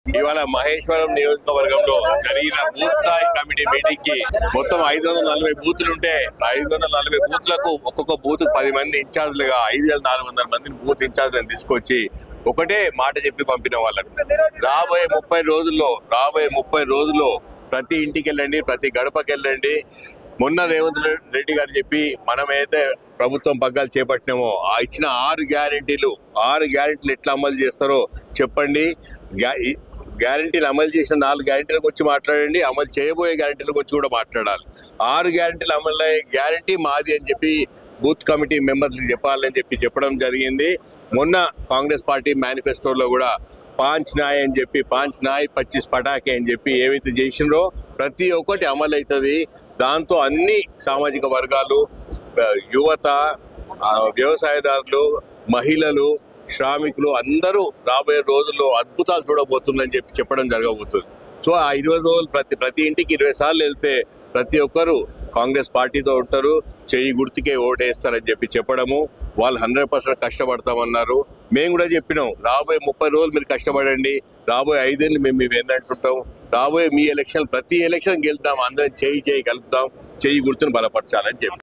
ఇవాళ మహేశ్వరం నియోజకవర్గంలో జరిగిన బూత్ స్థాయి కమిటీ మీటింగ్ కి మొత్తం 540 బూతులు ఉంటే 540 బూత్లకు ఒక్కొక్క బూత్ 10 మంది ఇన్ఛార్జ్లుగా 5400 మందిని బూత్ ఇన్ఛార్జ్లను తీసుకొచ్చి ఒకటే మాట చెప్పి పంపిన వాళ్ళకు రాబోయే 30 రోజుల్లో ప్రతి ఇంటికి వెళ్ళండి, ప్రతి గడపకి వెళ్ళండి. మొన్న రేవంత్ రెడ్డి గారు చెప్పి మనమైతే ప్రభుత్వం పగ్గాలు చేపట్టినామో ఆ ఇచ్చిన 6 గ్యారెంటీలు ఎట్లా అమలు చేస్తారో చెప్పండి. గ్యారెంటీలు అమలు చేసిన 4 గ్యారెంటీల గురించి మాట్లాడండి, అమలు చేయబోయే గ్యారెంటీల గురించి కూడా మాట్లాడాలి. 6 గ్యారెంటీలు అమలు అయ్యే గ్యారెంటీ మాది అని చెప్పి బూత్ కమిటీ మెంబర్లకు చెప్పాలని చెప్పడం జరిగింది. మొన్న కాంగ్రెస్ పార్టీ మేనిఫెస్టోలో కూడా 5 న్యాయ్ అని చెప్పి 5 న్యాయ్ 25 పటాకే అని చెప్పి ఏవైతే చేసినరో ప్రతి ఒక్కటి అమలు అవుతుంది. దాంతో అన్ని సామాజిక వర్గాలు, యువత, వ్యవసాయదారులు, మహిళలు, శ్రామికులు అందరూ రాబోయే రోజుల్లో అద్భుతాలు చూడబోతుందని చెప్పడం జరగబోతుంది. సో ఆ 20 రోజులు ప్రతి ఇంటికి 20 సార్లు వెళ్తే ప్రతి ఒక్కరు కాంగ్రెస్ పార్టీతో ఉంటారు, చెయ్యి గుర్తుకే ఓటేస్తారని చెప్పడము. వాళ్ళు 100% కష్టపడతామన్నారు. మేము కూడా చెప్పినాం, రాబోయే 30 రోజులు మీరు కష్టపడండి, రాబోయే 5 ఏళ్ళు మేము ఏంటంటుంటాం, రాబోయే మీ ఎలక్షన్ ప్రతి ఎలక్షన్ గెలుద్దాం, అందరం చెయ్యి కలుపుదాం, చెయ్యి గుర్తును బలపరచాలని చెప్పి